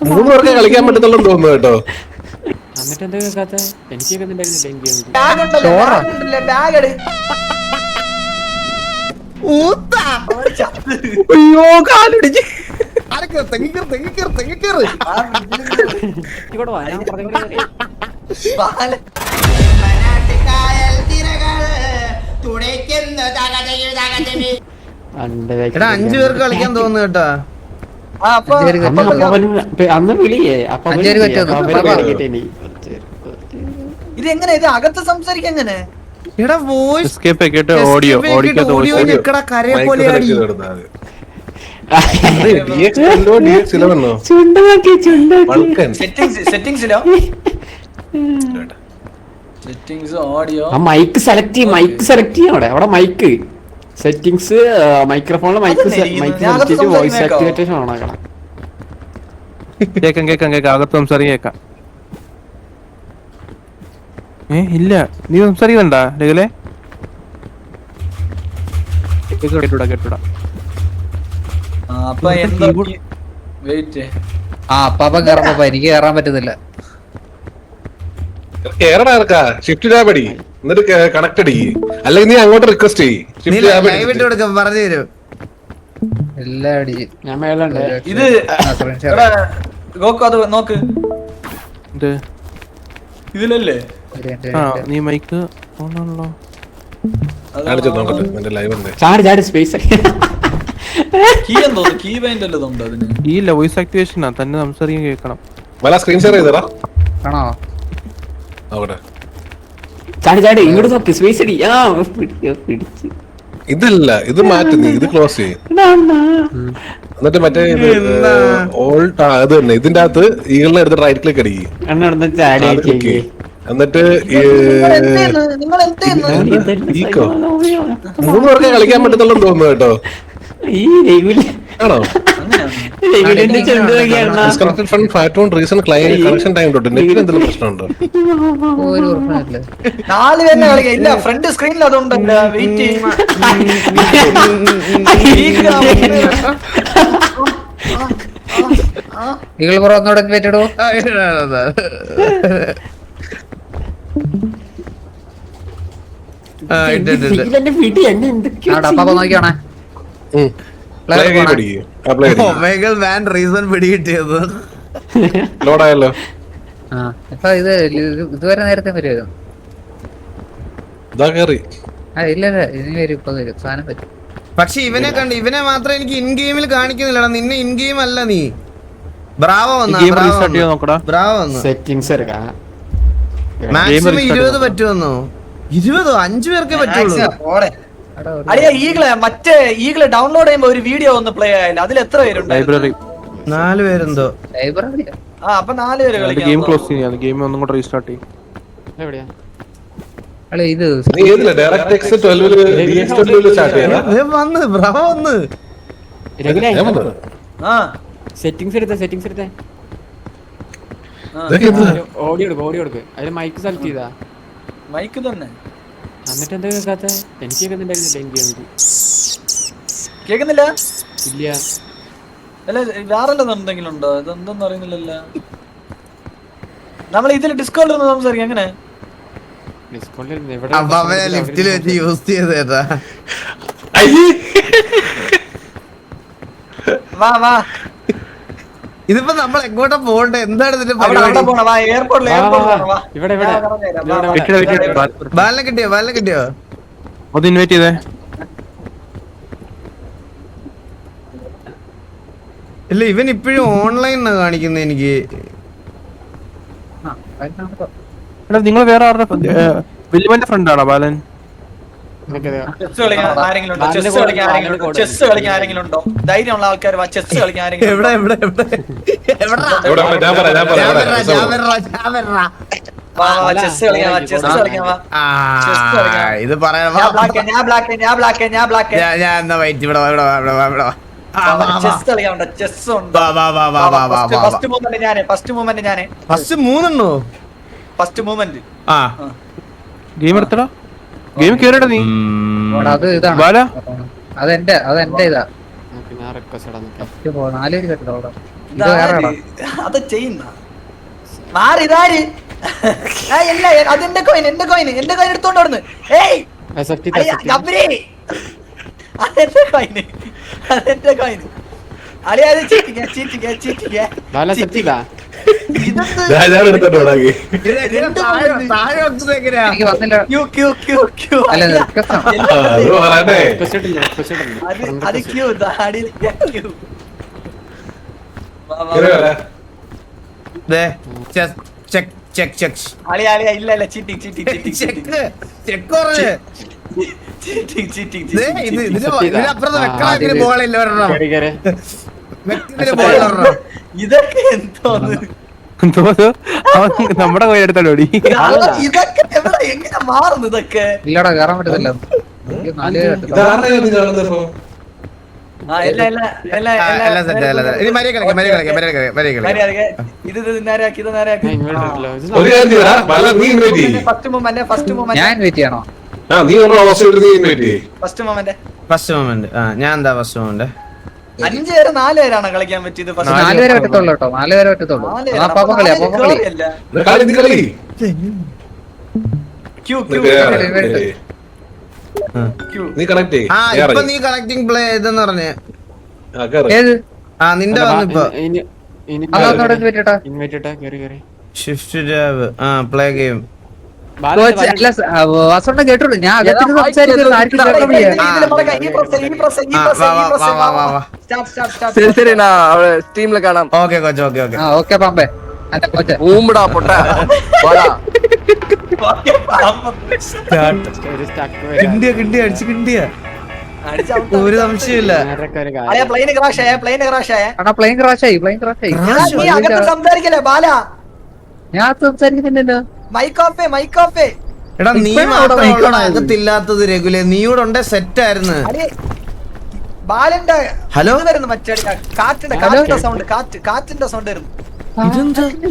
3 പേർക്ക് കളിക്കാൻ പറ്റത്തുള്ളൂ തോന്നുന്നു കേട്ടോ. എന്നിട്ട് എന്താ കേൾക്കാത്ത? എനിക്ക് കേൾക്കുന്നുണ്ടായിരുന്നില്ല എനിക്ക്. അയ്യോ കാലടിച്ച്. ഇവിടെ വാ, ഞാൻ പറഞ്ഞ എടാ 5 പേർക്ക് കളിക്കാൻ തോന്നുന്നു കേട്ടാ. അന്ന് വിളിയേ അപ്പൊ ഇതെങ്ങനെ ഇത് അകത്ത് സംസാരിക്കാൻ എങ്ങനെ? എടാ വോയിസ് ഓഡിയോ കരയെ പോലെ ആടി. സെറ്റിംഗ്സിലോ സെറ്റിംഗ്സ് ഓഡിയോ മൈക്ക് സെലക്ട് ചെയ്യും. മൈക്ക് സെലക്ട് ചെയ്യും. അവിടെ മൈക്ക് സെറ്റിംഗ്സ് മൈക്രോഫോണിലെ മൈക്ക് സെലക്ട് ചെയ്ത് വോയിസ് ആക്ടിവേഷൻ ഓണാക്കണം. കേക്കാം അകത്ത് സംസാരിക്കാം. ഇല്ല നീ സംസാരിക്കണ്ട രഘുലേ. കേട്ടൂടാ. അപ്പൊ എന്താ വെയിറ്റ് അപ്പാപ്പൻ കയറുമ്പോ എനിക്ക് കയറാൻ പറ്റുന്നില്ല. ഷിഫ്റ്റ് ടാബ് അടി എന്നിട്ട് കണക്ട് അടി, അല്ലെങ്കിൽ നീ അങ്ങോട്ട് റിക്വസ്റ്റ് ചെയ്യും. പറഞ്ഞു തരും എല്ലാം അടിച്ച് ഞാൻ മേലുണ്ട്. ഇത് ഗോക്കു അത് നോക്ക് ഇതിലല്ലേ നീ മൈക്ക് ഓണാണല്ലോ. ചാടി സ്പേസ് കീ എന്തോ കീ ബൈൻഡ് അല്ലേ ഉണ്ട് അതിന്. ഈ വോയിസ് ആക്ടിവേഷനാ, തന്നെ സംസാരിക്കാൻ കേൾക്കണം. സ്ക്രീൻ ഷെയർ ചെയ്തടാ. ആണോ? ചാടി ഇങ്ങോട്ട് നോക്ക് സ്പേസ് അടി. പിടിച്ച് ഇതല്ല, ഇത് മാറ്റി നീ ഇത് ക്ലോസ് ചെയ്യും. എന്നിട്ട് മറ്റേ അത് തന്നെ ഇതിന്റെ അകത്ത് ഈകളിനെ എടുത്ത് റൈറ്റ് ക്ലിക്ക് അടിക്കും. എന്നിട്ട് 3 പേർക്ക് കളിക്കാൻ പറ്റത്തുള്ളൂ തോന്നുന്നു കേട്ടോ. ആണോ? Disconnected from fat reason client connection time തൊട്ട് നെറ്റിൽ എന്തെങ്കിലും പ്രശ്നമുണ്ടോ? ഒരു പ്രശ്നമില്ല. 4 പേരെ കളിക്കാം. ഇല്ല ഫ്രണ്ട് സ്ക്രീനിൽ അതുണ്ടല്ലോ. വെയിറ്റ് നിങ്ങൾ പുറം ഒന്നുകൂടെ പറ്റിടോ. അപ്പാപ്പ നോക്കിയാണേ പിടികിട്ടിയത് ലോഡായല്ലോ. ഇപ്പൊ ഇതുവരെ നേരത്തെ വരുമായിരുന്നു. ഇല്ല ഇനി വരും. ഇപ്പൊ വരും സാധനം പറ്റും. പക്ഷെ ഇവനെ കണ്ട് ഇവനെ മാത്രം എനിക്ക് ഇൻ ഗെയിമിൽ കാണിക്കുന്നില്ലടാ. നിന്നെ ഇൻ ഗെയിം അല്ല നീ. Bravo maximum 20 പറ്റുമെന്നോ? 20 5 പേർക്കേ പറ്റുള്ളൂ. അടിയാ ഈഗിള് മറ്റേ ഈഗിള് ഡൗൺലോഡ് ചെയ്യുമ്പോ ഒരു വീഡിയോ ഒന്ന് പ്ലേ ആയില്ല. അതിൽ എത്ര പേരുണ്ട്? ലൈബ്രറി 4 പേരെന്തോ. ലൈബ്രറിയാ. അപ്പൊ 4 പേര് കളിക്കാം. ഗെയിം ക്ലോസ് ചെയ്യാം. ഗെയിം ഒന്നും കൂടെ റീസ്റ്റാർട്ട് ചെയ്യും. എവിടെയാ ഇത് സെറ്റിംഗ്സ് എടുത്തേ. ഓഡിയോ എടുക്ക്. അതിൽ മൈക്ക് സെലക്ട് ചെയ്താ മൈക്ക് തന്നെ. എന്നിട്ട് എന്താ കേൾക്കാത്ത? എനിക്ക് കേൾക്കുന്നുണ്ടായിരുന്നില്ല എനിക്ക്. കേക്കുന്നില്ല? ഇല്ല. അല്ല വേറെ എന്തെങ്കിലും ഉണ്ടോ? ഇതെന്തെന്ന് അറിയുന്നില്ലല്ലോ. നമ്മൾ ഇതിൽ ഡിസ്കൗണ്ട് സംസാരിക്കാം. എങ്ങനെ ലിഫ്റ്റിൽ വെച്ച് യൂസ് ചെയ്തേട്ടാ. വാ ഇതിപ്പോ നമ്മൾ എങ്ങോട്ടാ പോകണ്ടേ? എന്താണ് ഇതിന്റെ ബാലിനെ കിട്ടിയോ? അത് ഇൻവൈറ്റ് ചെയ്തേ. ഇല്ല ഇവൻ ഇപ്പോഴും ഓൺലൈൻ കാണിക്കുന്നത് എനിക്ക്. നിങ്ങൾ വേറെ ആരുടെ വില്ലുവിന്റെ ഫ്രണ്ട് ആണോ ബാലൻ? ചെസ് കളിക്കാൻ ആരെങ്കിലും ഉണ്ടോ? ധൈര്യമുള്ള ആൾക്കാർ ചെസ് കളിക്കാൻ ആരെങ്കിലും? ഇത് പറയാ ഗെയിം എടുത്തടാ. ഗെയിം കേറിടാ നീ. അതെന്റെ ഇതാ. 4 പേര് കേട്ടോ. അത് ചെയ്യുന്ന മാറി ഇതാര് അല്ല അതെന്റെ കോയിൻ എന്റെ കോയിൻ എടുത്തോണ്ട് വന്ന് ഏയ് അതെന്റെ കോയിൻ അളിയ അത് ചീറ്റിക്ക രാജാവ് എടുത്തോണ്ട് ഓടാക്കി. താഴെ വെച്ചത് എങ്ങനെയാ? എനിക്ക് വന്നില്ല. അല്ല റിക്വസ്റ്റ് ആണ്. അത് പറയട്ടെ. അത് ക്യൂ ഇങ്ങനെ വരാം. ദേ, ചെക്ക് അളിയ ഇല്ല ചീറ്റിങ് പറഞ്ഞ്. ദേ, ഇതിനപ്പുറത്ത് വെക്കണം ബോളില്ല ഒരെണ്ണം. വ്യക്തിന്റെ ബോൾ ഒരെണ്ണം. ഇതൊക്കെ എന്തോന്ന് അവൻ നമ്മുടെ കോയിൽ എടുത്തോണ്ട് ഓടി. ഇതൊക്കെ എവിടെ എങ്ങനെ മാറുന്നു ഇതൊക്കെ ഇല്ലടാ കേറാൻ പറ്റത്തില്ല. എനിക്ക് 4 പേരെ പറ്റത്തുള്ളൂ. ഇതാരുടെ ഇത് കാണുന്നത് ഇപ്പൊ? എല്ലാം set, എല്ലാം set. ഇനി മര്യാദ കളിക്കാം. ഇത് നേരാക്കി ഒരു കാര്യം ചെയ്യടാ, ബാലൻ നീ invite ചെയ്യ്. ഫസ്റ്റ് മൂമെന്റ് ഞാൻ വെയിറ്റ് ചെയ്യണോ? നീ ഒരു ഹോസ്റ്റലിൽ നീ invite ചെയ്യ്. First moment first moment. ഞാൻ എന്താ ഫസ്റ്റ് മൊമെന്റ്? 5 പേര് 4 പേരാണ് കളിക്കാൻ പറ്റിയത് 4 പേരെ പറ്റത്തുള്ളൂ കേട്ടോ. 4 പേരെ പറ്റത്തുള്ളൂ. ആ പാപ്പം കളി ഇത് കളി, ഇത് കളി. നീ കണക്ട് ചെയ്യ്. ഇപ്പൊ നീ കണക്ടിങ് പ്ലേ ഇതെന്ന് പറഞ്ഞേ. ഏത് നിന്റെ വന്നിപ്പോ അതൊന്നോടെ പറ്റട്ടാ. Shift tab play game. അല്ല വാസോണ്ട കേട്ടോളൂ. ഞാൻ അകത്തിട്ട് സംസാരിക്കുന്നത് ആർക്കും കേൾക്കാൻ വയ്യ. ശരി അവിടെ സ്ട്രീമില് കാണാം. Okay coach, okay. ഓക്കെ പാമ്പേ അല്ല കോച്ച്. ഊമ്പടാ പൊട്ട വാടാ. കിണ്ടിയ ഒരു സംശയമില്ല. പ്ലെയിൻ ക്രാഷ് ആയ അണ്ണാ പ്ലെയിൻ ക്രാഷ് ആയി. നീ അകത്ത് സംസാരിക്കല്ലേ ബാല ഞാൻ സംസാരിക്കുന്നില്ലല്ലോ. മൈക്ക് ഓഫ് എടാ നീ മാത്രം അകത്തില്ലാത്തത് രഘുലെ. നീയോടെ ഉണ്ടേ സെറ്റ് ആയിരുന്നു. ബാലന്റെ ഹലോ വരുന്നു മറ്റേ കാറ്റിന്റെ സൗണ്ട് കാറ്റിന്റെ സൗണ്ട് വരുന്നു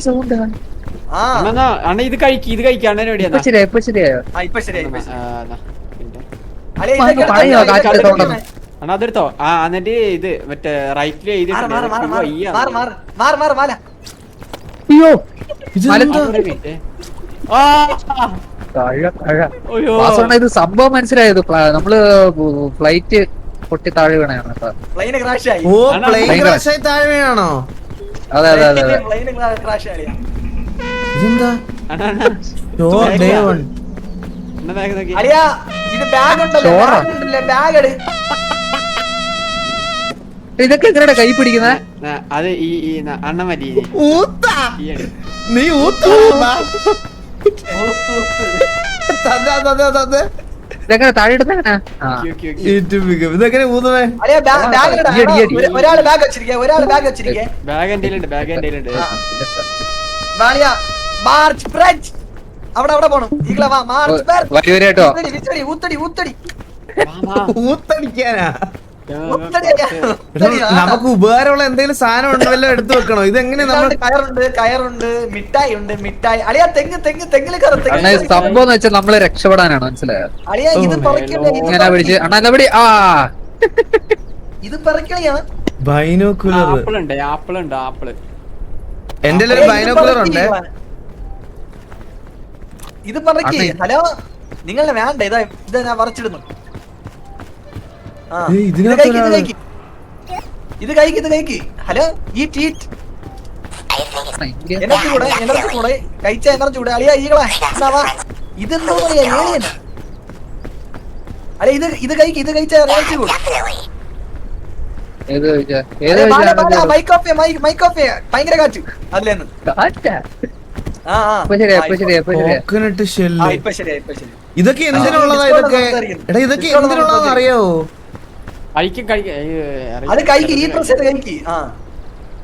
സൗണ്ട് ആ അണ്ണ ഇത് കഴിക്കാണ് ഇപ്പൊ ശരിയായോ അളിയ പഴയോ കാറ്റിന്റെ സൗണ്ട് അണ്ണാ അതെടുത്തോ. എന്നിട്ട് ഇത് മറ്റേ റൈറ്റില് മാല അയ്യോ വാസോണ്ണ ഇത് സംഭവം മനസ്സിലായത്. നമ്മള് ഫ്ലൈറ്റ് പൊട്ടി താഴെ വീണാണ്. പ്ലെയിൻ ക്രാഷ് ആയി ഓ പ്ലെയിൻ ക്രാഷ് ആയി താഴെ വീണാണോ? അതെ പ്ലെയിൻ ക്രാഷ് ആയി ഇതെന്താ? അളിയ ഇത് ബാഗ് ഉണ്ടല്ലോ ബാഗ് എടു ഇതൊക്കെ എങ്ങനെയാ കൈ പിടിക്കുന്നത്? അത് ഈ അണ്ണ മതി. നീ ഇതെങ്ങനെ താഴെ ഇടുന്ന ഇതെങ്ങനെ ഊതുവേ? ഒരാള് ബാഗ് വെച്ചിരിക്കേ ബാഗ് എന്റെ മാർച്ച് ഫ്രഞ്ച് അവിടെ പോണം ഈകളെ വാ മാർച്ച് വരിവരേട്ടോ. ഊത്തടിക്കാനാ? നമുക്ക് ഉപകാരമുള്ള എന്തെങ്കിലും സാധനം ഉണ്ടല്ലോ എടുത്തു വെക്കണോ? ഇതെങ്ങനെ നമ്മൾ കയറുണ്ട് മിഠായി ഉണ്ട് അളിയ തെങ്ങില് കയറും സംഭവം എന്ന് വെച്ചാൽ നമ്മള് രക്ഷപ്പെടാനാണ്. മനസ്സിലായോ? അളിയ ഇത് ഇങ്ങനെ പിടിച്ച് അണ്ണാ എന്താ പിടി. ഇത് പറക്കളിയാണ് ബൈനോക്കുലർ. ആപ്പിള് എന്റെ ഒരു ബൈനോക്കുലർ ഉണ്ട്. ഇത് പറക്കി. ഹലോ നിങ്ങളെ വേണ്ട ഇത് ഞാൻ പറിച്ചിടുന്നു. ഇത് കഴിക്ക്. ഹലോ ഈ ടീറ്റ് എനർജി കൂടെ കഴിച്ച എനർജി കൂടെ അളിയ ഈകളെ ഇതെന്തോ ഏലിയൻ അല്ലെ ഇത് കഴിച്ച എനർജി കൂടെ മൈക്ക് ഓഫ് ഭയങ്കര കാറ്റ് അതിലെന്ന് കോക്കനട്ട് ഷെല്ല്. ഇതൊക്കെ എന്തിനുള്ളതാ? ഇതൊക്കെ എന്തിനുള്ളതെന്ന് അറിയാവോ? അത് കഴിക്ക് ഈ പ്രസ് കഴിക്ക്.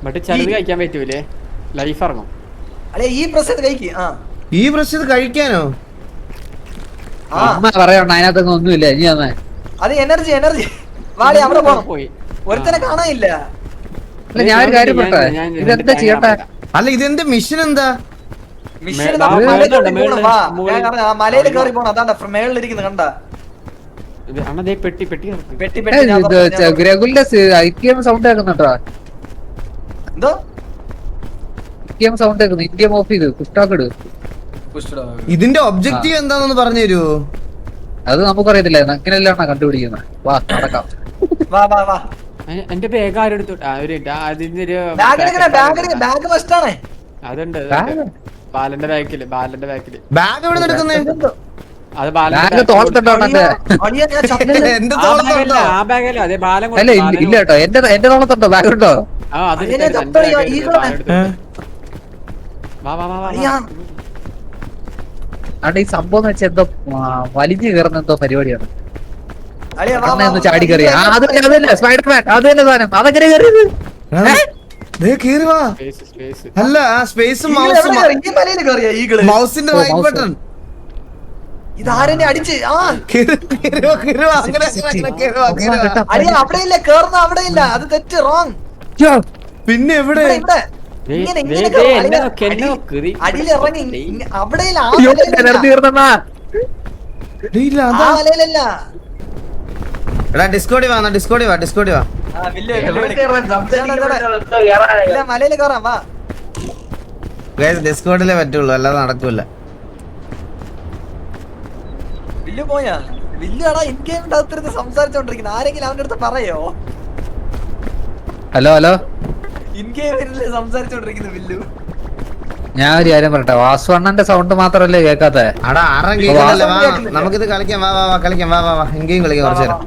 മറ്റേ ചെറുത് കഴിക്കാൻ പറ്റൂലേ? ലൈഫ് ഇറങ്ങും. അല്ലെ ഈ പ്രസ് കഴിക്ക്. ഈ പ്രസ് ഇത് കഴിക്കാനോ? പറയണ്ട അതിനകത്തൊന്നും ഒന്നുമില്ല. ഇനി തന്നെ അത് എനർജി വാടി അവിടെ പോണം. ഒരുത്തനെ കാണാനില്ല. ഞാൻ ഒരു കാര്യം പറട്ടെ. ഇതെന്താ ചെയ്യട്ടെ? അല്ല ഇതെന്ത് മിഷൻ എന്താ? മലയിൽ കയറി പോണം. അതാണ്ട മേളിലിരിക്കുന്നു കണ്ട ഗ്രഗുലിന്റെ ഐക്യം സൗണ്ട് കേൾക്കുന്നുണ്ടോ? എന്തോ ഇന്ത്യ സൗണ്ട് കേൾക്കുന്നു. ഇന്ത്യ ഓഫ് ചെയ്ത് പുഷ്ടാക്കിട്. ഇതിന്റെ ഒബ്ജക്റ്റീവ് എന്താണെന്ന് പറഞ്ഞു തരുമോ? അത് നമുക്കറിയത്തില്ല. അങ്ങനെയല്ല കണ്ടുപിടിക്കുന്നത്. വാ നടക്കാം. വാ വാ വാ. എന്റെ ബാഗ് ആരെടുത്തു? അതിന്റെ ഒരു ബാഗ് മസ്റ്റാണേ. അതുണ്ട് ബാഗ്? ബാലന്റെ ബാക്കില് ബാഗ് എവിടെ എടുക്കുന്നേ? അത് ബാഗ് തോളത്തിട്ടാണ് എന്റെ. എന്റെ തോളത്തുണ്ടോ? ആ ബാഗല്ലേ അതേ ബാലം അല്ല ഇല്ല കേട്ടോ. എന്റെ തോളത്തുണ്ടോ ബാഗ് ഉണ്ടോ? അവിടെ ഈ സംഭവം എന്ന് വെച്ചാൽ എന്തോ വലിഞ്ഞു കയറുന്ന എന്തോ പരിപാടിയാണ്. ഒന്ന് ചാടി കയറി. അതല്ലേ സ്പൈഡർമാൻ. അത് തന്നെ സാധനം. അതെങ്ങനെ കയറിയത്? കേറി വാ. അല്ല സ്പേസും മൗസിന്റെ റൈറ്റ് ബട്ടൺ. ഇതാരെന്നെ അടിച്ച് അവിടെ ഇല്ല കേറുന്ന അവിടെ ഇല്ല. അത് തെറ്റ് റോങ്. പിന്നെ എവിടെ? അടിയിലിറങ്ങി അവിടെ ഇല്ല. എടാ ഡിസ്കോഡി വാ. മലയില് കയറാം വാ. ഡിസ്കോഡിലേ പറ്റുള്ളൂ, അല്ലാതെ നടക്കൂല. വില്ലു പോയാ? വില്ലുടാ ഇൻ ഗെയിമിന്റെ അകത്തിരുന്ന് സംസാരിച്ചോണ്ടിരിക്കുന്നത്. ആരെങ്കിലും അവന്റെ അടുത്ത് പറയോ? ഹലോ ഇൻ ഗെയിമിൽ സംസാരിച്ചോണ്ടിരിക്കുന്നു വില്ലു. ഞാൻ ഒരു കാര്യം പറയട്ടെ. വാസുവണ്ണന്റെ സൗണ്ട് മാത്രല്ലേ കേക്കാത്തെ? അടാ ആരും കേൾക്കുന്നില്ല. വാ നമുക്കിത് കളിക്കാം. വാ കളിക്കാം. വാ എങ്കിലും കളിക്കാം കുറച്ചു നേരം.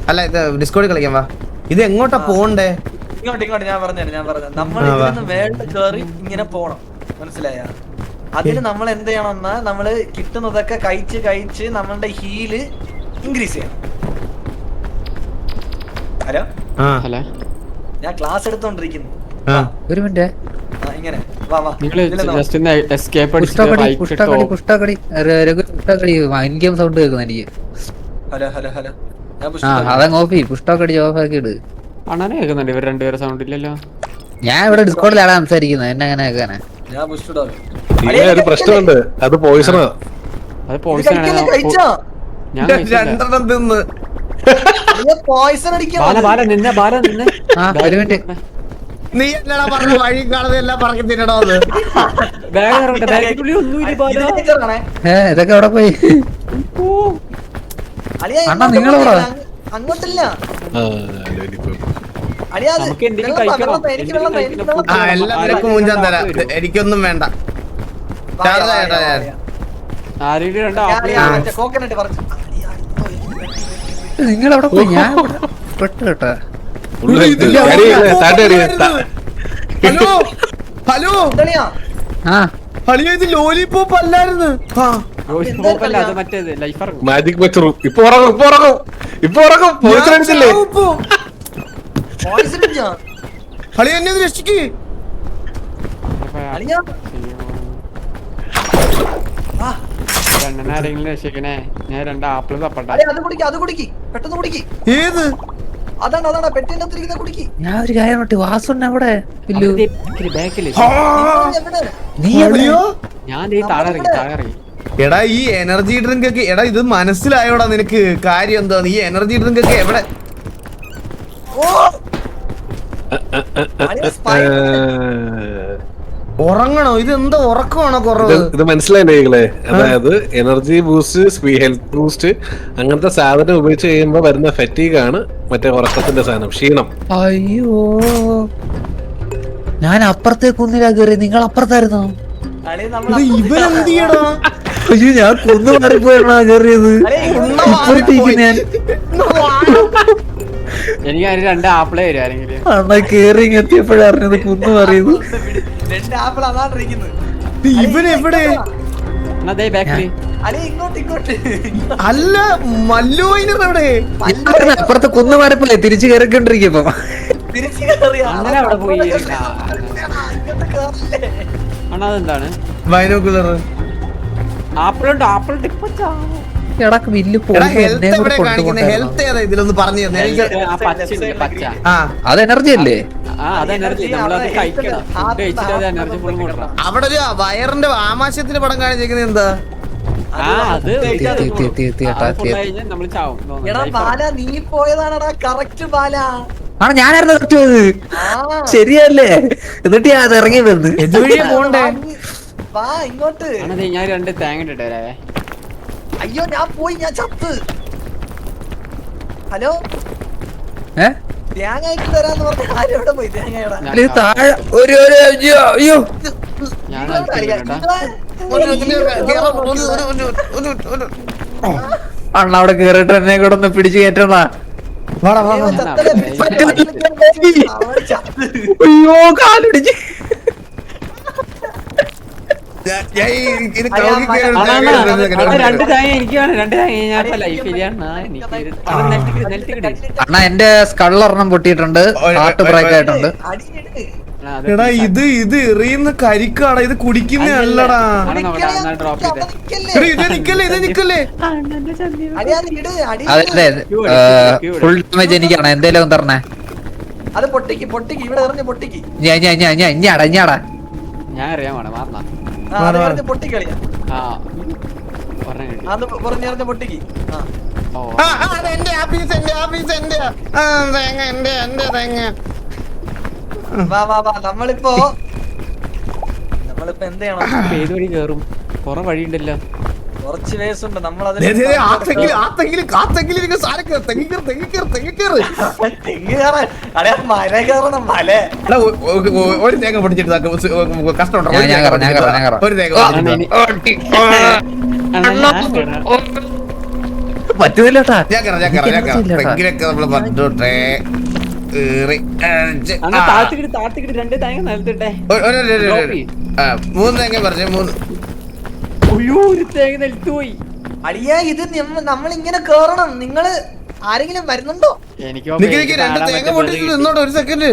അല്ല ഇത് ഡിസ്കോഡി കളിക്കാം. വാ. ഇത് എങ്ങോട്ടാ പോണ്ടേ? ഇങ്ങോട്ട് ഞാൻ പറഞ്ഞു നമ്മൾ ഇതിന്ന് വേൾഡ് കേറി ഇങ്ങനെ പോണം. മനസ്സിലായ? അതിന് നമ്മൾ എന്ത് ചെയ്യണമെന്നാ നമ്മള് കിട്ടുന്നതൊക്കെ കഴിച്ച് നമ്മളുടെ ഹീല് ഇൻക്രീസ് ചെയ്യണം. ഹലോ ഞാൻ ക്ലാസ് എടുത്തോണ്ടിരിക്കുന്നു. ഒരു മിനിറ്റ്. ഇങ്ങനെ വാ വാ. ഇൻഗെയിം സൗണ്ട് കേൾക്കുന്നു എനിക്ക്. ഹലോ അതങ്ങ് ഓഫ് ചെയ്യും. പുഷ്ടൊക്കെ ഓഫ് ആക്കി ഇട്. അണ്ണാനെ കേൾക്കുന്നുണ്ട്. ഇവർ രണ്ടുപേരെ സൗണ്ട് ഇല്ലല്ലോ. ഞാൻ ഇവിടെ ഡിസ്കോഡിലാണ് സംസാരിക്കുന്നത്. എന്നെ അങ്ങനെ കേൾക്കാനാ? ഞാൻ പുഷ്ടാ. ഒരു പ്രശ്നമുണ്ട്. അത് പോയിസണാ. അത് പോയിസൺ ആണ്. ഞാൻ രണ്ടെണ്ണം തിന്ന് പോയിസൺ അടിക്കാൻ ഒരു മിനിറ്റ്. നീ എന്നടാ പറഞ്ഞ വഴി കാണുന്നതെല്ലാം പറഞ്ഞു തിന്നണോ? ഇതൊക്കെ എവിടെ പോയി? അണ്ണാ നിങ്ങളെവിടെ? അങ്ങോട്ടില്ല. എല്ലാവർക്കും മുഞ്ചാൻ തരാം. എനിക്കൊന്നും വേണ്ട. കോക്കനട്ട് പറിച്ചു. നിങ്ങളെവിടെ പോയി? ഞാൻ പെട്ടു കേട്ടാ. ഹലോ ഇത് ലോലിപോപ്പ് അല്ലായിരുന്നു. മാജിക് വെച്ചറും ഇപ്പൊ ഉറങ്ങും. പോയിസണില്ലേ? ഹളി എന്നെ രക്ഷിക്ക്. രക്ഷിക്കണേ. ഞാൻ 2 ആപ്പിൾ തപ്പട്ടെ. അത് കുടിക്ക് പെട്ടെന്ന് കുടിക്ക്. ഏത്? അതാണ് പെട്ടിന്റെ അകത്തിരിക്കുന്ന കുടിക്ക്. ഞാൻ ഒരു കാര്യം പറ്റി. വാസുണ്ണ എവിടെ? എടാ ഈ എനർജി ഡ്രിങ്ക് ഒക്കെ എടാ ഇത് മനസ്സിലായോടാ നിനക്ക്? കാര്യം എന്താ? ഈ എനർജി ഡ്രിങ്ക് ഒക്കെ എവിടെ? ഉറങ്ങണോ? ഇത് എന്താ ഉറക്കമാണോ കുറവ്? ഇത് മനസ്സിലായില്ലേ? അതായത് എനർജി ബൂസ്റ്റ്, ഹെൽത്ത് ബൂസ്റ്റ് അങ്ങനത്തെ സാധനം ഉപയോഗിച്ച് കഴിയുമ്പോ വരുന്ന ഫെറ്റീഗ് ആണ് മറ്റേ ഉറക്കത്തിന്റെ സാധനം, ക്ഷീണം. അയ്യോ ഞാൻ അപ്പുറത്തേക്ക് ഒന്നിലാ കയറി. നിങ്ങൾ അപ്പുറത്തായിരുന്നോ? ഇവനെന്ത് ചെയ്യടാ? അയ്യോ ഞാൻ കുന്നു മാറിപ്പോയാണോ കയറിയത്? ഞാൻ എനിക്ക് അതിന് 2 ആപ്പിളേ വരും ആരെങ്കിലും. അണ്ണാ കേറി എത്തിയപ്പോഴാ അറിഞ്ഞത് കുന്നു മാറിയത്. ഇവനെവിടെ? അല്ല മല്ലുവൈനർ എവിടെ? അപ്പുറത്ത് കുന്നു മാറിപ്പോയി തിരിച്ചു കയറിക്കൊണ്ടിരിക്കും. അതെന്താണ് ബൈനോക്കുലർ? ആപ്പിളുണ്ട്. ആപ്പിൾ അത് എനർജി അല്ലേ? അവിടെ ഒരു വയറിന്റെ ആമാശയത്തിന്റെ പടം കാണിച്ചിരിക്കുന്നത് എന്താ? നീ പോയതാണടാ കറക്റ്റ് ബാല. ആണ് ഞാനായിരുന്നു കറക്റ്റ് പോയത്. ശരിയല്ലേ? എന്നിട്ട് ഞാൻ അത് ഇറങ്ങി വന്ന് എന്തുവഴിയാ പോണ്ടേ? വാ ഇങ്ങോട്ട്. ആണത് ഞാൻ 2 തേങ്ങ ഇട്ടിട്ട് വരാവേ. അയ്യോ ഞാൻ പോയി, ഞാൻ ചത്ത്. ഹലോ തേങ്ങ ഇട്ട് തരാന്ന് പറഞ്ഞ ആരെവിടെ പോയി തേങ്ങയുടെ? താഴെ അയ്യോ ഞാൻ കളിച്ചില്ല അണ്ണ അവിടെ കേറിട്ട് എന്നെ കൂടെ ഒന്ന് പിടിച്ചു കയറ്റണ. അയ്യോ കാലുടിച്ച്. ഇത് 2 തേങ്ങ എനിക്ക് വേണം. 2 തേങ്ങ ഞാൻ ലൈഫ് ഇല്ലാണ്ട് അണ്ണ എന്റെ സ്കളൊരെണ്ണം പൊട്ടിയിട്ടുണ്ട്, ഹാർട്ട് ബ്രേക്ക് ആയിട്ടുണ്ട്. എടാ ഇത് എറിയുന്ന കരിക്കാടാ, ഇത് കുടിക്കുന്നല്ലടാ. ഇത് നിക്കല്ലേ. അതല്ലേ ഫുൾ ഡാമേജ് എനിക്കാണ്. എന്തേലും ഒന്ന് തരണേ. അത് പൊട്ടിക്ക് ഇവിടെ എറിഞ്ഞ് പൊട്ടിക്ക്. ഇഞ്ഞാടാ ഞാൻ അറിയാൻ വേണം മാറണം. പൊട്ടിക്കളിയാ ആ പറഞ്ഞ കിട്ടി. അത് പറഞ്ഞെറിഞ്ഞ പൊട്ടിക്ക്. ഓ വാ നമ്മളിപ്പോ എന്ത് ചെയ്യണം? ഏത് വഴി കേറും? കൊറേ വഴിയുണ്ടല്ലോ. കുറച്ച് വേസുണ്ട് നമ്മളത്. മല കയറണം മല. ഒരു തേങ്ങ പൊട്ടിച്ചിട്ട് കഷ്ടമുണ്ടോ? ഞാൻ കയറാം. ഒരു തേങ്ങ പറ്റുന്നില്ലേട്ടാ. ഞാൻ കയറാം. തെങ്ങിലൊക്കെ നമ്മള് പറഞ്ഞോട്ടെ. താത്തിക്കിട്ട് 2 തേങ്ങ നിലത്തിട്ടെ. 3 തേങ്ങ പറഞ്ഞു. 3 അയ്യോ ഒരു തേങ്ങ നിലത്ത് പോയി. അടിയാ ഇത് നമ്മൾ ഇങ്ങനെ കേറണം. നിങ്ങള് ആരെങ്കിലും വരുന്നുണ്ടോ? എനിക്ക് 2 തേങ്ങ പൊട്ടിച്ചിട്ട് നിന്നോട്ടെ ഒരു സെക്കൻഡ്.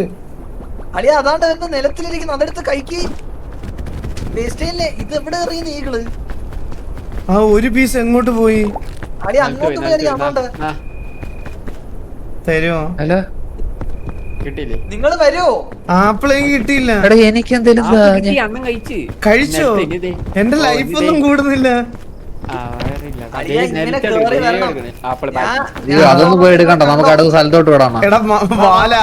അളിയാ അതാണ്ട് വരുന്ന നിലത്തിലിരിക്കുന്നു, അതെടുത്ത് കഴിക്ക്. വേസ്റ്റല്ലേ ഇത് എവിടെ എറിയുന്ന ഈകള്? ആ ഒരു പീസ് എങ്ങോട്ട് പോയി? അളിയാ അങ്ങോട്ട് പോയി അങ്ങോട്ട് തരുമോ? ഹലോ കിട്ടിയില്ലേ? നിങ്ങള് വരുമോ? ആപ്പിളെങ്കിൽ കിട്ടിയില്ല. എടാ എനിക്ക് എന്തേലും അണ്ണം കഴിച്ച് കഴിച്ചോ? എന്റെ ലൈഫ് ഒന്നും കൂടുന്നില്ല. അതൊന്നും പോയി എടുക്കണ്ട, നമുക്ക് അടുത്ത സ്ഥലത്തോട്ട് വിടാം. എടാ വാല,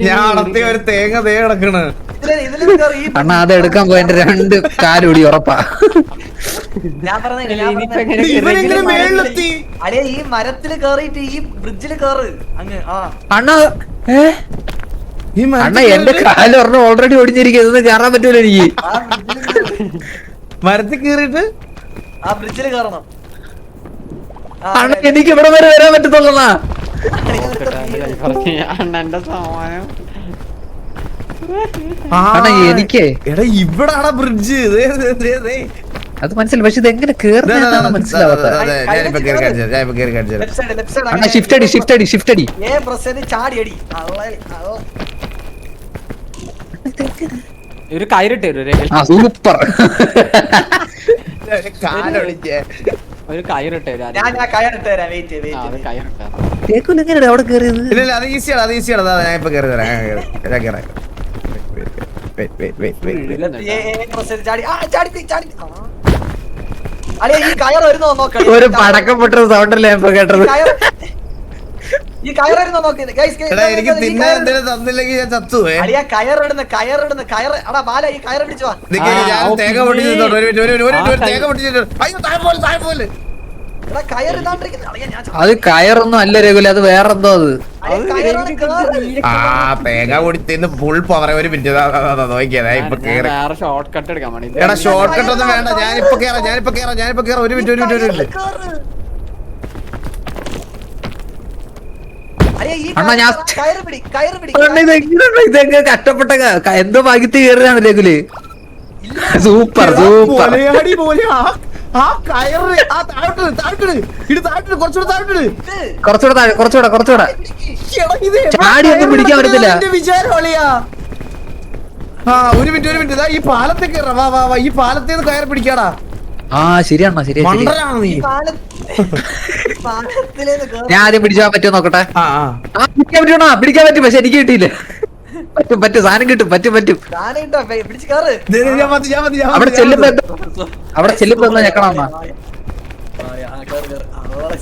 ഞാൻ നടത്തിയ ഒരു തേങ്ങ തേ കിടക്കണ്. അണ്ണ അത് എടുക്കാൻ പോയ 2 കാലുടി ഉറപ്പാ. ഇവനെങ്ങനെ മേളിലെത്തി? അളിയ ഈ മരത്തില് കേറിയിട്ട് ഈ ബ്രിഡ്ജില് കേറ് അങ്ങ്. അണ്ണ അണ്ണ എന്റെ കാല് ഒരെണ്ണം ഓൾറെഡി ഒടിഞ്ഞിരിക്കും, ഇതൊന്നും കയറാൻ പറ്റൂല എനിക്ക്. മരത്തിൽ കേറിയിട്ട് ആ ബ്രിഡ്ജില് കേറണം. അണ്ണ എനിക്ക് ഇവിടെ വരെ വരാൻ പറ്റത്തുള്ളൂ. അണ്ണന്റെ സമാനം അണ്ണ എനിക്ക് എടാ ഇവിടാണ് ബ്രിഡ്ജ്. അത് മനസ്സിലായി, പക്ഷെ ഇത് എങ്ങനെ കേറുന്നതാണ് മനസ്സിലാവാത്ത. അണ്ണ ഷിഫ്റ്റ് അടി. ചാടി അടി. ഒരു കയറിട്ട് സൂപ്പർ. ഒരു കയറിട്ട് ഞാൻ കയറിട്ട് തരാം. വെയിറ്റ് എങ്ങനെയാണ് അവിടെ കേറിയത്? ഇല്ല അത് ഈസിയാണ് ഞാൻ ഇപ്പൊ കയറി തരാം. ഒരു പടക്കം പൊട്ട സൗണ്ടല്ലേ ഇപ്പൊ കേട്ടത്. ഈ കയറിടുന്ന നോക്കി എനിക്ക് തിന്നാൻ എന്തെങ്കിലും തന്നില്ലെങ്കിൽ ഞാൻ ചത്തുവേ. കയറിടുന്ന കയറ്. അടാ ബാല ഈ കയറ് പിടിച്ചു. തേങ്ങ പൊട്ടിച്ചിട്ടുണ്ട്. ഒരു തേങ്ങ പൊട്ടിച്ചിട്ടുണ്ട്. അയ്യോ താഴെ പോലെ. അത് കയറൊന്നും അല്ല രഘുല, അത് വേറെന്തോ. അത് ആ തേങ്ങ പൊടിത്തിന് ഫുൾ പവർ. ഒരു മിനിറ്റ് നോക്കിയതാ ഇപ്പൊ കേറി. ഷോർട്ട് കട്ട് എടുക്കാൻ വേണ്ടി. എടാ ഷോർട്ട് കട്ട് ഒന്നും വേണ്ട, ഞാനിപ്പോ കേറാം. ഒരു മിനിറ്റ്. അണ്ണാ ഞാൻ ഇതെങ്ങനെ കഷ്ടപ്പെട്ട എന്തോ ഭാഗ്യത്തിൽ കയറിയാണ് രഘുല്. സൂപ്പർ. കുറച്ചുകൂടെ ചാടി ഒന്നും പിടിക്കാൻ പറ്റത്തില്ല. ഒരു മിനിറ്റ് ഈ പാലത്തെ കയറാ. വാ ഈ പാലത്തേന്ന് കയറി പിടിക്കാടാ. ആ ശരിയാണോ? ശരി, ഞാൻ ആദ്യം പിടിച്ചാൻ പറ്റുമോ നോക്കട്ടെ. പിടിക്കാൻ പറ്റും, പക്ഷെ എനിക്ക് കിട്ടിയില്ല. പറ്റും സാധനം കിട്ടും. പറ്റും അവിടെ ചെല്ലുമ്പോ എന്താ ഞെക്കണം.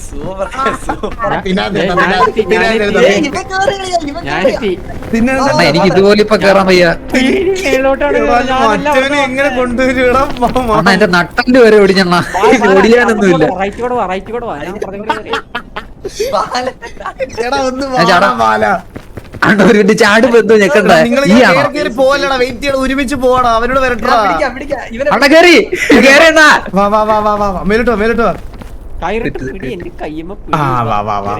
സൂപ്പർ സൂപ്പർ അണ്ണാ എനിക്ക് ഇതുപോലെ ഇപ്പൊ കേറാൻ വയ്യ. മറ്റവനെ എങ്ങനെ കൊണ്ടുവരും? അണ്ണാ എന്റെ നട്ടല് വരെ ഓടിഞ്ഞണ്ണ ഓടിയാനൊന്നുമില്ല. എടാ ഒന്ന് ഞാൻ ചാടാം. അണ്ണ ഒരു മിനിറ്റ് ചാടുമ്പോ എന്തോ ഞെക്കണ്ട. നിങ്ങൾ ഈ ആണോ പോവല്ലടാ, വെയിറ്റ് ചെയ്യണം, ഒരുമിച്ച് പോവാടാ, അവരോട് വരട്ടാ. അണ്ണ കേറി കേറി അണ്ണാ. വാ വാ വാ വാ വാ വാ, മേലോട്ടോ മേലോട്ടോ. ആ വാ വാ വാ വാ.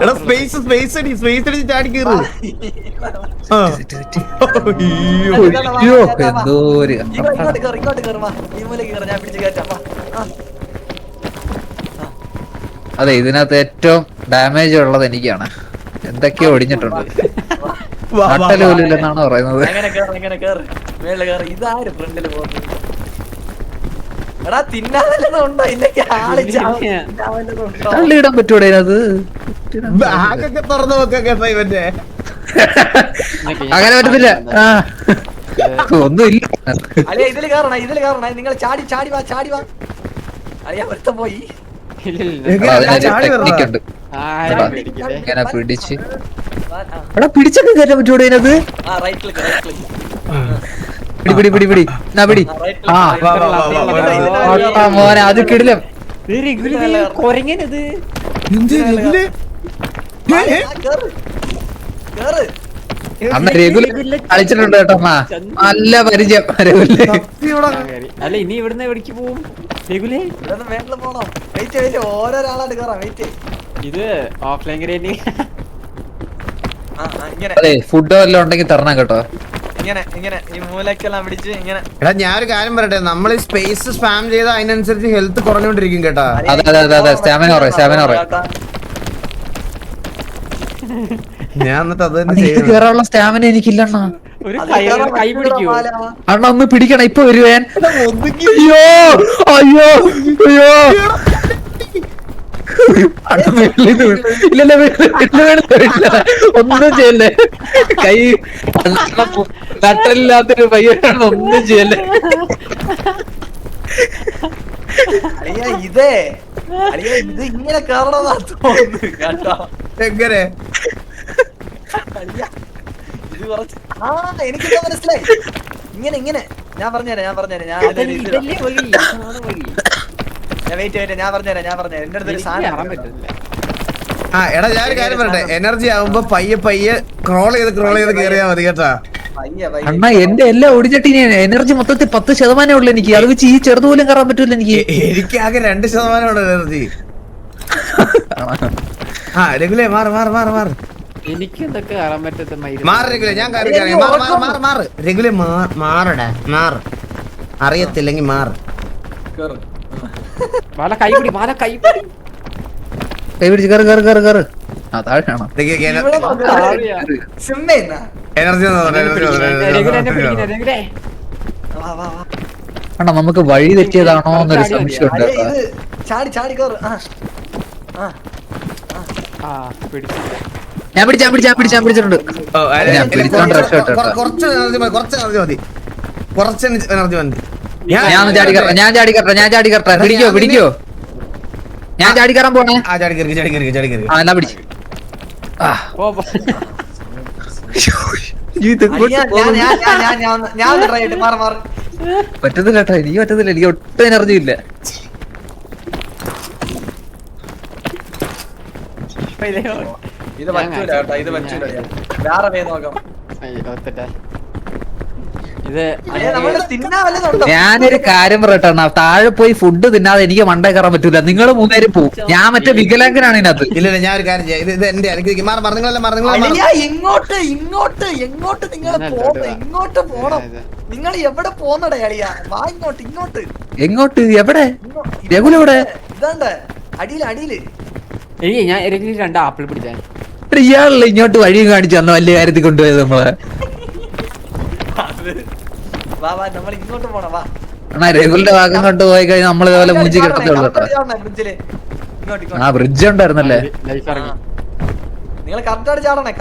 എടാ സ്പേസ് സ്പേസ് അടി, സ്പേസ് അടിച്ച് ചാടി കയറ്. അയ്യോ എന്തോ ഒരു ഇങ്ങോട്ട് കേറ് വാ, ഈ മൂലക്ക് കേറ്, ഞാൻ പിടിച്ച് കയറ്റാം വാ. അതെ ഇതിനകത്ത് ഏറ്റവും ഡാമേജ് ഉള്ളത് എനിക്കാണ്. എന്തൊക്കെയോ ഒടിഞ്ഞിട്ടുണ്ട്. നട്ടല് പോലും ഇല്ലെന്നാണ് പറയുന്നത്. എങ്ങനെ കേറ് മേളില് കേറ്. ഇതാര് ഫ്രണ്ടില് പോകുന്നത്? എടാ തിന്നാവല്ലതും ഉണ്ടോ? ഇല്ലെങ്കിൽ ആള് തിന്നാവല്ലതും ഉണ്ടോ? തള്ളിയിടാൻ പറ്റൂടെ അതിനകത്ത്? ബാഗൊക്കെ തുറന്നു വെക്കൊക്കെ ഇവന്റെ. അങ്ങനെ പറ്റത്തില്ല. ആ ഒന്നുമില്ല. അളിയ ഇതില് കേറണ നിങ്ങൾ ചാടി വാ. അളിയ ഒരുത്തൻ പോയി. ടെക്നിക്ക് ഉണ്ട്. ഇങ്ങനെ പിടിച്ച് എടാ പിടിച്ചൊക്കെ കയറ്റാൻ പറ്റൂടെ അതിനകത്ത്? റൈറ്റ് ക്ലിക്ക് പിടി പിടി പിടി എന്നാ പിടി. ആ മോനെ അത് കിടിലം. കൊരങ്ങനത് അന്ന് രഘുല കളിച്ചിട്ടുണ്ട് കേട്ടോ അമ്മ. നല്ല പരിചയം രഘുല. അല്ല ഇനി ഇവിടുന്ന് എവിടേക്ക് പോവും രഘുലേ? മേളില് പോണോ? വെയിറ്റ് ഓരോരാളായിട്ട് കേറാം. വെയിറ്റ് ഇത് ഓഫ്ലൈൻ ഗ്രേനി. ഇങ്ങനെ അതെ ഫുഡ് വല്ലതും ഉണ്ടെങ്കിൽ തരണം കേട്ടോ. ഇങ്ങനെ ഈ മൂലക്കെല്ലാം പിടിച്ച് ഇങ്ങനെ. എടാ ഞാനൊരു കാര്യം പറയട്ടെ, നമ്മൾ സ്പേസ് സ്പാം ചെയ്ത അതിനനുസരിച്ച് ഹെൽത്ത് കുറഞ്ഞോണ്ടിരിക്കും കേട്ടാ. അതെ അതെ അതെ അതെ സ്റ്റാമിന കുറേ. ഞാൻ എന്നിട്ട് അത് തന്നെ ഇത് ചെയ്യുന്നു. കേറാനുള്ള സ്റ്റാമിന എനിക്കില്ലണ്ണ. ഒരു കൈ പിടിക്കൂ. അണ്ണ ഒന്ന് പിടിക്കണം, ഇപ്പൊ വരുവാൻ. അയ്യോ അയ്യോ അയ്യോ അണ്ണ വീട്ടിൽ ഇല്ലല്ല വീട്ടില്ല ഒന്നും ചെയ്യല്ലേ. കൈ നട്ടലില്ലാത്തൊരു പയ്യനാണ്, ഒന്നും ചെയ്യല്ലേ. ഇത് ഇങ്ങനെ കേറണമെന്നാ തോന്നുന്നു കേട്ടോ. എങ്ങനെ ഇത് കുറച്ച് എനിക്കിത് മനസ്സിലായി. ഇങ്ങനെ ഞാൻ പറഞ്ഞുതരാം ഞാൻ വെയിറ്റ് ഞാൻ പറഞ്ഞുതരാം. എന്റെ അടുത്തൊരു സാധനം ആ എടാ ഞാനൊരു കാര്യം പറയട്ടെ, എനർജി ആവുമ്പോ പയ്യെ ക്രോൾ ചെയ്ത് കേറിയാ മതി കേട്ടാ. അണ്ണ എന്റെ എല്ലാം ഒടിഞ്ഞിട്ട് ഇനി എനർജി മൊത്തത്തിൽ 10% ഉള്ളു എനിക്ക്. അത് വെച്ച് ഈ ചെറുതുപോലും കയറാൻ പറ്റൂല എനിക്ക്. എനിക്കാകെ 2% എനർജി. ആ രഘുലേ മാറ് എനിക്ക് എന്തൊക്കെ കയറാൻ പറ്റത്ത മാറ് രഘുലേ, ഞാൻ മാറ് രഘുലേ, മാറടാ മാറ്. അറിയത്തില്ലെങ്കിൽ മാറ്. കൈ പിടി കൈ പിടിച്ച് കയറ്. ആ താഴെയാണോ? എനർജി അണ്ണാ നമുക്ക് വഴി തെറ്റിയതാണോ എന്നൊരു സംശയം ഉണ്ട്. ചാടി കേറ്. ഞാൻ പിടിച്ചിട്ടുണ്ട്. ഞാൻ പിടിച്ചോണ്ട് രക്ഷപ്പെട്ടു. കുറച്ച് എനർജി മതി. ഞാൻ ചാടി കറട്ടെ. പിടിക്കോ ഞാൻ ചാടി കയറാൻ പോണേ. ആ ചാടി കയറി. ആ എന്നാ പിടിച്ച്. പറ്റത്തില്ല കേട്ടോ, എനിക്ക് പറ്റത്തില്ല. എനിക്ക് ഒട്ടും എനർജി ഇല്ല. ഇത് പറ്റൂല കേട്ടോ, ഇത് പറ്റൂല. വേറെ വേ നോക്കാം. ഞാനൊരു കാര്യം പറയട്ടെ, താഴെ പോയി ഫുഡ് തിന്നാതെ എനിക്ക് മണ്ടേ കയറാൻ പറ്റൂല. നിങ്ങൾ മൂന്നേരും പോവും, ഞാൻ മറ്റേ വികലാംഗനാണ് ഇതിനകത്ത്. ഇല്ല ഞാൻ ഒരു കാര്യം ചെയ്യാം, ഇത് എന്റെ എങ്ങോട്ട് ഇങ്ങോട്ട് പോണം. നിങ്ങൾ എവിടെ പോന്നടേ അളിയാ? വാ ഇങ്ങോട്ട്. എങ്ങോട്ട്? എവിടെ? രഘുലെവിടെ? ഇതാണ്ട് അടിയില്. ഞാൻ 2 ആപ്പിൾ പിടിച്ചാൽ ഇയാളല്ലേ ഇങ്ങോട്ട് വഴി കാണിച്ചു തന്ന വലിയ കാര്യത്തിൽ കൊണ്ടുപോയത് നമ്മളെ. നമ്മൾ ഇങ്ങോട്ട് പോണം. വാ എന്നാ രഘുലിന്റെ ഭാഗം കൊണ്ട് പോയി കഴിഞ്ഞാൽ നമ്മൾ ഇതേപോലെ മൂഞ്ചി കിട്ടത്തുള്ളൂ കേട്ടോ. ആ ബ്രിഡ്ജ് ഉണ്ടായിരുന്നല്ലേ? നിങ്ങൾ കറക്റ്റ് ചാടണേ.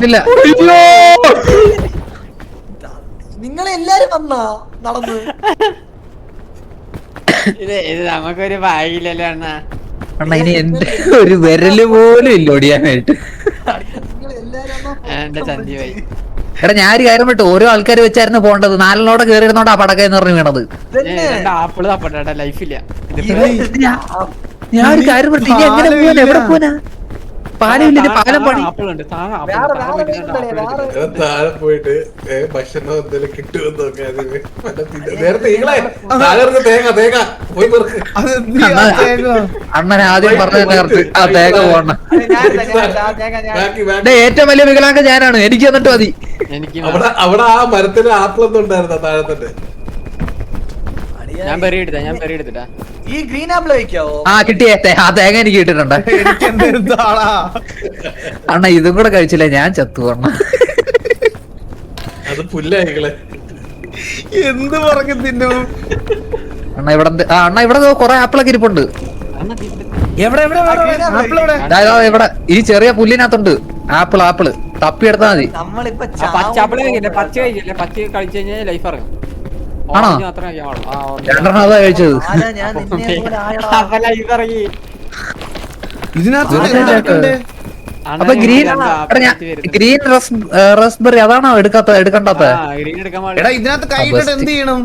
ഇല്ല നിങ്ങളെല്ലാരും വന്നാ നടന്ന് ഇത് നമുക്കൊരു ഭാഗ്യമില്ലല്ലോ അണ്ണാ. അണ്ണാ ഇനി എന്റെ ഒരു വിരല് പോലും ഇല്ല ഒടിയാനായിട്ട്. എന്റെ സഞ്ജീവായി എടാ ഞാൻ ഒരു കാര്യം വിട്ടു, ഓരോ ആൾക്കാർ വെച്ചായിരുന്നു പോണ്ടത്. നാലിനോടെ കയറിയിരുന്നോണ്ട് ആ പടക്കെന്ന് പറഞ്ഞു വീണത്. ആപ്പിള് തപ്പട്ടെ ലൈഫില്ല. ഞാൻ ഒരു കാര്യം വിട്ടു, ഇനി എങ്ങനെ പോവാൻ, എവിടെ പോവാനാ? പാലമില്ല, പാലം പണി. ആപ്പിളുണ്ട് താഴെ പോയിട്ട് ഭക്ഷണം എന്തെങ്കിലും കിട്ടുമെന്ന് നോക്കാം. നേരത്തെ ഈകളെ താഴെ തേങ്ങ പോയി പെറുക്ക്. അണ്ണൻ ആദ്യം പറഞ്ഞ നേരത്ത് ആ തേങ്ങ പോണ. ബാക്കി ബാക്കി ഏറ്റവും വലിയ വികലാംഗ ഞാനാണ്, എനിക്ക് എന്നിട്ട് മതി. എനിക്ക് അവിടെ ആ മരത്തിന് ആപ്പിളൊന്നും ഉണ്ടായിരുന്ന താഴെ തന്നെ. ഞാൻ പെറി എടുത്തിട്ടാ ഈ ഗ്രീൻ ആപ്പിൾ കഴിക്കാവോ? ആ കിട്ടിയേ, ആ തേങ്ങ എനിക്ക് കിട്ടിട്ടുണ്ട്. അണ്ണ ഇതും കൂടെ കഴിച്ചില്ല ഞാൻ ചത്തു. അണ്ണ അത് പുല്ലായികളെ എന്ത് പറഞ്ഞു തിന്നും. അണ്ണ ഇവിടെ അണ്ണ ഇവിടെ കൊറേ ആപ്പിളൊക്കെ ഇരിപ്പുണ്ട്. എവിടെ എവിടെ ആപ്പിൾ എവിടെ? ഇവിടെ ഈ ചെറിയ പുല്ലിനകത്തുണ്ട് ആപ്പിള് തപ്പിയെടുത്താ മതി. നമ്മളിപ്പോ പച്ചാപ്പിള് കഴിക്കില്ലേ? പച്ച കഴിക്കില്ലേ? പച്ച കഴിച്ചു കഴിഞ്ഞാൽ ലൈഫ് ഇറങ്ങും. ആണോ? മാത്രമേ കഴിക്കാൻ പാടുള്ളൂ. രണ്ടെണ്ണം അതാ കഴിച്ചത്. ഞാൻ നിന്നെ പോലെ ആയടാ. അപ്പൊ ലൈഫ് ഇറങ്ങി. ഇതിനകത്ത് അപ്പൊ ഗ്രീൻ റസ്ബെറി അതാണോ എടുക്കണ്ടാത്ത? ഗ്രീൻ എടുക്കാൻ എടാ ഇതിനകത്ത് കൈയിട്ടിട്ട് എന്ത് ചെയ്യണം?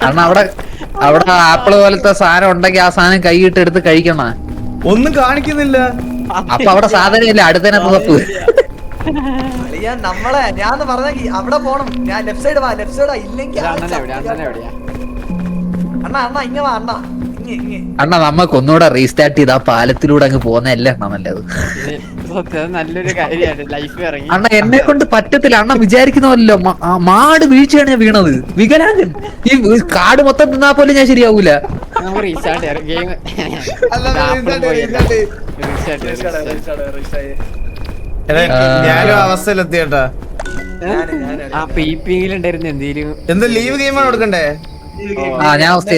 കാരണം അവിടെ ആപ്പിള് പോലത്തെ സാധനം ഉണ്ടെങ്കിൽ ആ സാധനം കൈയിട്ട് എടുത്ത് കഴിക്കണ. ഒന്നും കാണിക്കുന്നില്ല. അപ്പൊ അവിടെ സാധനം ഇല്ല, അടുത്തതിനകത്ത് തപ്പ്. നമ്മളെ ഞാൻ പറഞ്ഞ അവിടെ പോണം. ഞാൻ ലെഫ്റ്റ് സൈഡ് വാ, ലെഫ്റ്റ് സൈഡ് ഇല്ലെങ്കിൽ അണ്ണ ഇങ്ങ വാ അണ്ണ. അണ്ണ നമ്മക്ക് ഒന്നുകൂടെ റീസ്റ്റാർട്ട് ചെയ്ത് ആ പാലത്തിലൂടെ അങ്ങ് പോകുന്നതല്ലേ അണ്ണ നല്ലത്. നല്ലൊരു കാര്യമാണ് ലൈഫ് ഇറങ്ങി. അണ്ണ എന്നെ കൊണ്ട് പറ്റത്തില്ല. അണ്ണ വിചാരിക്കുന്നല്ലോ മാട് വീഴ്ചയാണ് ഞാൻ വീണത്. വികലാംഗൻ ഈ കാട് മൊത്തം തിന്നാ പോലും ഞാൻ ശരിയാവൂല. നമുക്ക് റീസ്റ്റാർട്ട് ഗെയിം. ഞാനും അവസ്ഥയിലെത്തിയേട്ടാ. ആ പീപ്പിങ്ങിലുണ്ടായിരുന്നു എന്തേലും എന്താ ലീവ് ഗെയിമാണ് കൊടുക്കണ്ടേ? ഞാൻ അവസ്ഥ